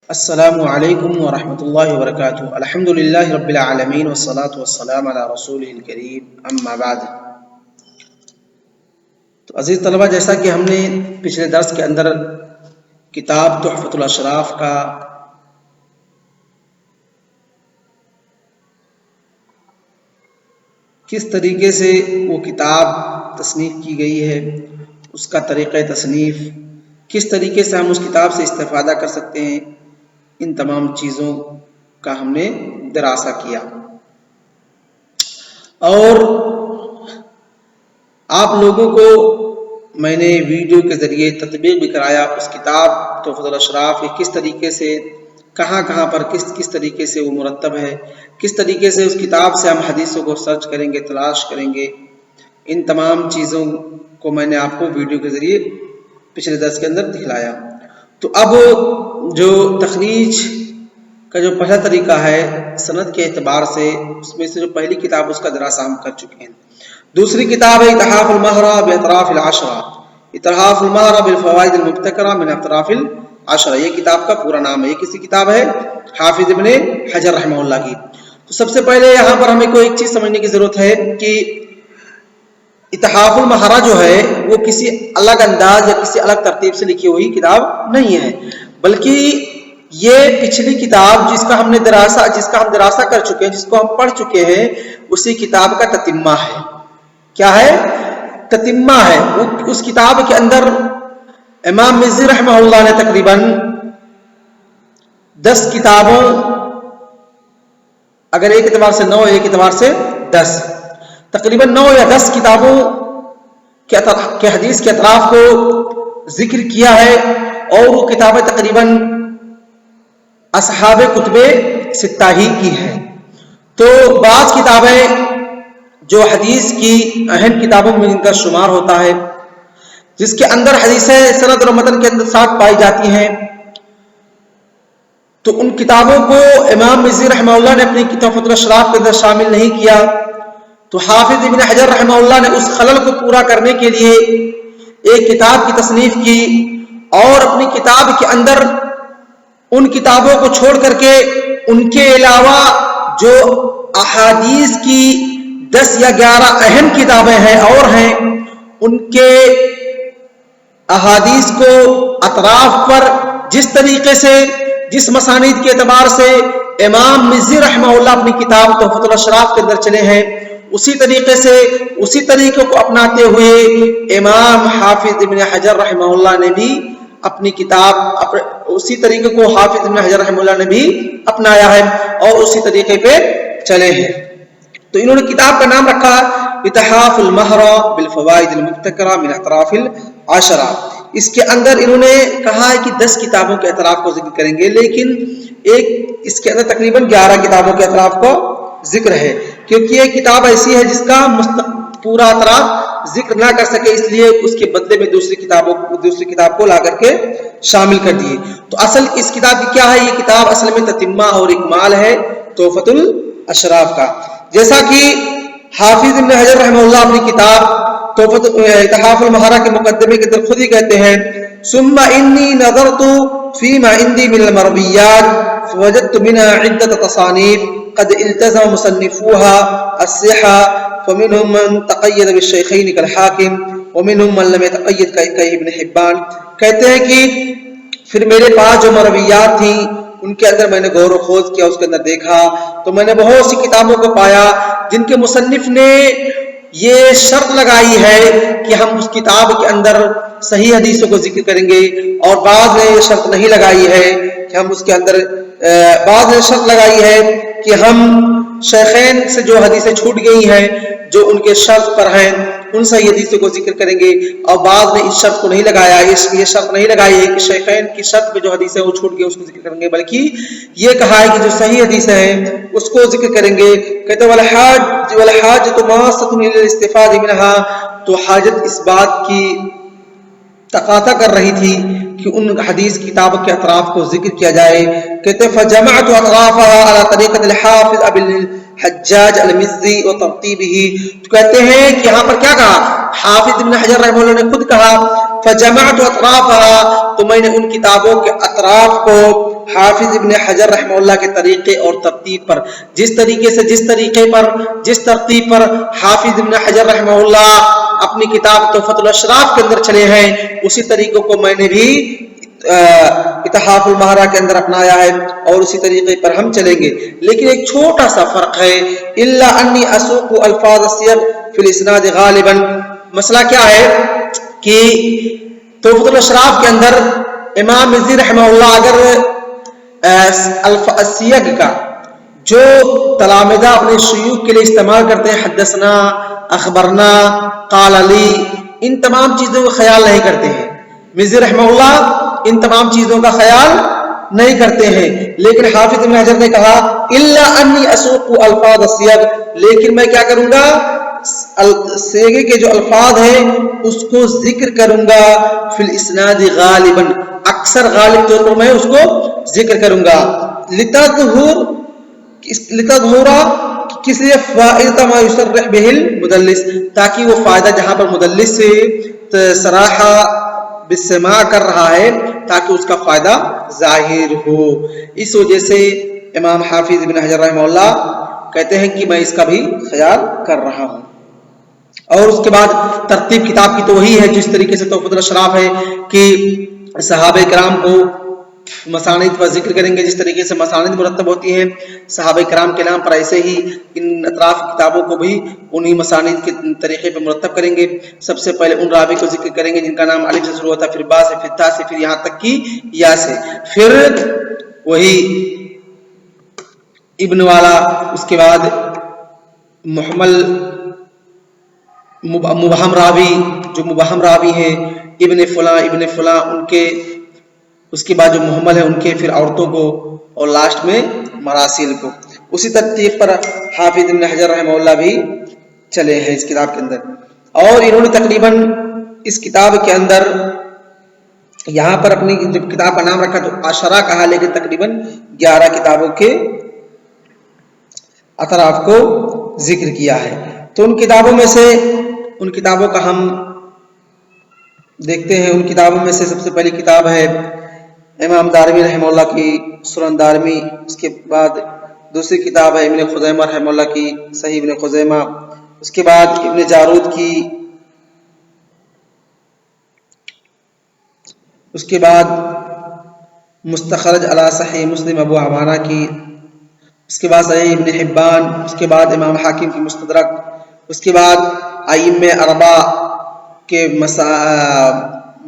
السلام علیکم ورحمۃ اللہ وبرکاتہ۔ الحمد للہ رب العالمین والصلاة والسلام علی رسولہ الکریم، اما بعد۔ تو عزیز طلبہ، جیسا کہ ہم نے پچھلے درس کے اندر کتاب تحفۃ الاشراف کا کس طریقے سے وہ کتاب تصنیف کی گئی ہے، اس کا طریقہ تصنیف، کس طریقے سے ہم اس کتاب سے استفادہ کر سکتے ہیں، ان تمام چیزوں کا ہم نے دراسہ کیا، اور آپ لوگوں کو میں نے ویڈیو کے ذریعے تطبیق بھی کرایا اس کتاب تحفۃ الاشراف کے کس طریقے سے، کہاں کہاں پر کس طریقے سے وہ مرتب ہے، کس طریقے سے اس کتاب سے ہم حدیثوں کو سرچ کریں گے، تلاش کریں گے۔ ان تمام چیزوں کو میں نے آپ کو ویڈیو کے ذریعے پچھلے درس کے اندر دکھلایا۔ تو اب جو تخریج کا جو پہلا طریقہ ہے سند کے اعتبار سے، اس میں سے جو پہلی کتاب اس کا دراسہ ہم کر چکے ہیں۔ دوسری کتاب ہے اتحاف المہرہ باطراف العشرہ، اتحاف المہرہ بالفوائد المبتکرہ من اطراف العشرہ، یہ کتاب کا پورا نام ہے۔ یہ کسی کتاب ہے حافظ ابن حجر رحمہ اللہ کی۔ تو سب سے پہلے یہاں پر ہمیں کوئی ایک چیز سمجھنے کی ضرورت ہے کہ اتحاف المہرہ جو ہے وہ کسی الگ انداز یا کسی الگ ترتیب سے لکھی ہوئی کتاب نہیں ہے، بلکہ یہ پچھلی کتاب جس کا ہم دراسہ کر چکے ہیں، جس کو ہم پڑھ چکے ہیں، اسی کتاب کا تتمہ ہے۔ کیا ہے؟ تتمہ ہے۔ اس کتاب کے اندر امام مزی رحمہ اللہ نے تقریباً 10 کتابوں، اگر ایک اعتبار سے 9، ایک اعتبار سے 10، تقریباً 9 یا 10 کتابوں کے حدیث کے اطراف کو ذکر کیا ہے، اور وہ کتابیں تقریباً اصحاب کتب ستہ ہی کی ہیں۔ تو بعض کتابیں جو حدیث کی اہم کتابوں میں ان کا شمار ہوتا ہے، جس کے اندر حدیثیں سند اور متن کے اندر ساتھ پائی جاتی ہیں، تو ان کتابوں کو امام مزی رحمہ اللہ نے اپنی تحفۃ الاشراف کے اندر شامل نہیں کیا۔ تو حافظ ابن حجر رحمہ اللہ نے اس خلل کو پورا کرنے کے لیے ایک کتاب کی تصنیف کی، اور اپنی کتاب کے اندر ان کتابوں کو چھوڑ کر کے ان کے علاوہ جو احادیث کی 10 یا 11 اہم کتابیں ہیں اور ہیں، ان کے احادیث کو اطراف پر جس طریقے سے، جس مسانید کے اعتبار سے امام مزی رحمہ اللہ اپنی کتاب تحفۃ الاشراف کے اندر چلے ہیں، اسی طریقے سے، اسی طریقے کو اپناتے ہوئے امام حافظ ابن حجر رحمہ اللہ نے بھی اپنی کتاب، اسی طریقے کو حافظ ابن حجر رحمہ اللہ نے بھی اپنایا ہے اور اسی طریقے پہ چلے ہیں۔ تو انہوں نے کتاب کا نام رکھا اتحاف المہرہ بالفوائد المبتکرہ من اطراف العشرہ۔ اس کے اندر انہوں نے کہا ہے کہ 10 کتابوں کے اطراف کو ذکر کریں گے، لیکن اس کے اندر تقریباً 11 کتابوں کے اطراف کو ذکر ہے، کیونکہ یہ کتاب ایسی ہے جس کا پورا اطراف ذکر نہ کر سکے، اس لیے اس کے بدلے میں دوسری کتاب کو لا کر کے شامل کر دیے۔ تو اصل اس کتاب کی کیا ہے؟ یہ کتاب اصل میں تتمہ اور اکمال ہے تحفۃ الاشراف کا۔ جیسا کہ حافظ ابن حجر رحمہ اللہ اپنی کتاب اتحاف المہرہ کے مقدمے کے اندر خود ہی کہتے ہیں، ثم انی نظرت فيما عندي من المرويات فوجدت منها عدة تصانيف قد التزم مصنفوها الصحة، فمنهم من تقيد بالشيخين كالحاكم ومنهم من لم يتقيد كابن حبان۔ کہتے ہیں کہ پھر میرے پاس جو مرویات تھیں ان کے اندر میں نے غور و خوض کیا، اس کے اندر دیکھا تو میں نے بہت سی کتابوں کو پایا جن کے مصنف نے یہ شرط لگائی ہے کہ ہم اس کتاب کے اندر صحیح حدیثوں کو ذکر کریں گے، اور بعض نے یہ شرط نہیں لگائی ہے کہ ہم اس کے اندر، بعض نے شرط لگائی ہے کہ ہم شیخین سے جو حدیثیں چھوٹ گئی ہیں، جو ان کے شرط پر ہیں، ان صحیح حدیثوں کو ذکر کریں گے، اور بعض نے اس شرط کو نہیں لگایا، یہ شرط نہیں لگائی ہے کہ شیخین کی شرط پہ جو حدیثیں وہ چھوٹ گئی اس کو ذکر کریں گے، بلکہ یہ کہا ہے کہ جو صحیح حدیثیں ہیں اس کو ذکر کریں گے۔ کہتے والحاجۃ ماسۃ الی الاستفادہ منها، تو حاجت اس بات کی تقاضا کر رہی تھی کہ ان حدیث کتاب کے اطراف کو ذکر کیا جائے۔ کہتے فجمعت اطرافها على طریقۃ الحافظ ابی الحجاج المزی وترتیبہ۔ تو کہتے ہیں کہ یہاں پر کیا کہا؟ حافظ ابن حجر رحمہ اللہ نے خود کہا فجمعت اطرافها، تو میں نے ان کتابوں کے اطراف کو حافظ ابن حجر رحمہ اللہ کے طریقے اور ترتیب پر، جس طریقے سے جس طریقے پر جس ترتیب پر حافظ ابن حجر رحمہ اللہ اپنی کتاب تحفۃ الاشراف کے اندر چلے ہیں، اسی طریقوں کو میں نے بھی اتحاف المہرہ کے اندر اپنایا ہے اور اسی طریقے پر ہم چلیں گے. لیکن ایک چھوٹا سا فرق ہے، الا انی اسوق الفاظ السیر فی الاسناد غالبا. مسئلہ کیا ہے کہ تحفۃ الاشراف کے اندر امام مزی رحمہ اللہ اگر السیگ کا جو تلامذہ اپنے شیوخ کے لیے استعمال کرتے ہیں، حدثنا، اخبرنا، قال علی، ان تمام چیزوں کا خیال نہیں کرتے ہیں. مزی رحمہ اللہ ان تمام چیزوں کا خیال نہیں کرتے ہیں. لیکن حافظ ابن حجر نے کہا الا انی اسوق الفاظ السیگ، لیکن میں کیا کروں گا، سیگے کے جو الفاظ ہیں اس کو ذکر کروں گا، فی الاسناد غالبا، اکثر غالب طور پر میں اس کو ذکر کروں گا. لتظہورا، کس لیے، فائدہ ما یصرح به المدلس، تاکہ وہ فائدہ جہاں پر مدلس سے صراحہ بالسماع کر رہا ہے تاکہ اس کا فائدہ ظاہر ہو. اس وجہ سے امام حافظ ابن حجر رحمہ اللہ کہتے ہیں کہ میں اس کا بھی خیال کر رہا ہوں. اور اس کے بعد ترتیب کتاب کی تو وہی ہے جس طریقے سے تحفۃ الاشراف ہے کہ صحابہ کرام کو مسانید پر ذکر کریں گے، جس طریقے سے مسانید مرتب ہوتی ہیں صحابہ کرام کے نام پر، ایسے ہی ان اطراف کتابوں کو بھی انہی مسانید کے طریقے پر مرتب کریں گے. سب سے پہلے ان راوی کو ذکر کریں گے جن کا نام الف سے شروع ہوتا ہے، پھر با سے، پھر تا سے، پھر یہاں تک کہ یا سے، پھر وہی ابن والا، اس کے بعد محمل مبہم راوی، جو مبہم راوی ہیں ابن فلاں ابن فلاں، ان کے، اس کے بعد جو محمل ہے ان کے، پھر عورتوں کو، اور لاسٹ میں مراسیل کو. اسی ترتیب پر حافظ ابن حجر رحمہ اللہ بھی چلے ہیں اس کتاب کے اندر. اور انہوں نے تقریباً اس کتاب کے اندر یہاں پر اپنی جب کتاب کا نام رکھا تو عشرہ کہا، لیکن تقریباً 11 کتابوں کے اطراف کو ذکر کیا ہے. تو ان کتابوں میں سے، ان کتابوں کا ہم دیکھتے ہیں. ان کتابوں میں سے سب سے پہلی کتاب ہے امام دارمی رحمہ اللہ کی سنن دارمی. اس کے بعد دوسری کتاب ہے ابن خزیمہ رحمہ اللہ کی صحیح ابن خزیمہ. اس کے بعد ابن جارود کی، اس کے بعد مستخرج علی صحیح مسلم ابو عوانہ کی، اس کے بعد صحیح ابن حبان، اس کے بعد امام حاکم کی مستدرک، اس کے بعد ائمہ اربعہ کے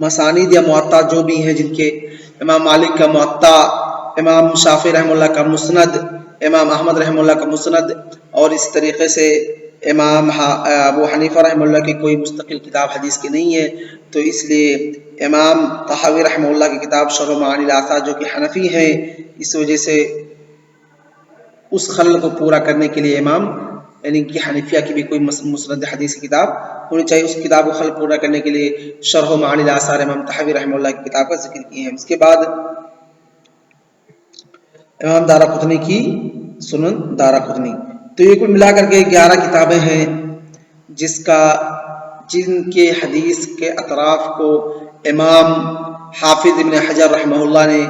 مسانید یا معطا جو بھی ہیں، جن کے امام مالک کا معطا، امام شافعی رحمہ اللہ کا مسند، امام احمد رحمہ اللہ کا مسند، اور اس طریقے سے امام ابو حنیفہ رحمہ اللہ کی کوئی مستقل کتاب حدیث کی نہیں ہے. تو اس لیے امام طحاوی رحمہ اللہ کی کتاب شرح معانی الاثار جو کہ حنفی ہیں، اس وجہ سے اس خلل کو پورا کرنے کے لیے امام، یعنی کہ حنفیہ کی بھی کوئی مسند حدیث کی کتاب ہونی چاہیے، اس کتاب کو خلل پورا کرنے کے لیے شرح معانی الاثار امام طحاوی رحمہ اللہ کی کتاب کا ذکر کیے ہیں. اس کے بعد امام دارقطنی کی سنن دارقطنی. تو یہ کل ملا کر کے 11 کتابیں ہیں جن کے حدیث کے اطراف کو امام حافظ ابن حجر رحمہ اللہ نے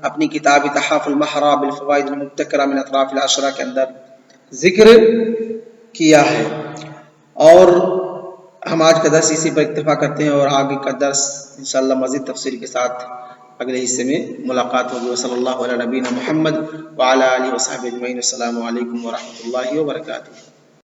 اپنی کتاب اتحاف المحرہ بالفوائد المبتکرہ من اطراف العشرہ کے اندر ذکر کیا ہے. اور ہم آج کا درس اسی پر اکتفا کرتے ہیں، اور آگے کا درس انشاءاللہ مزید تفصیل کے ساتھ اگلے حصے میں ملاقات ہوگی. وصلی اللہ علی نبینا محمد وعلی آلہ وصحبہ اجمعین. السلام علیکم ورحمۃ اللہ وبرکاتہ.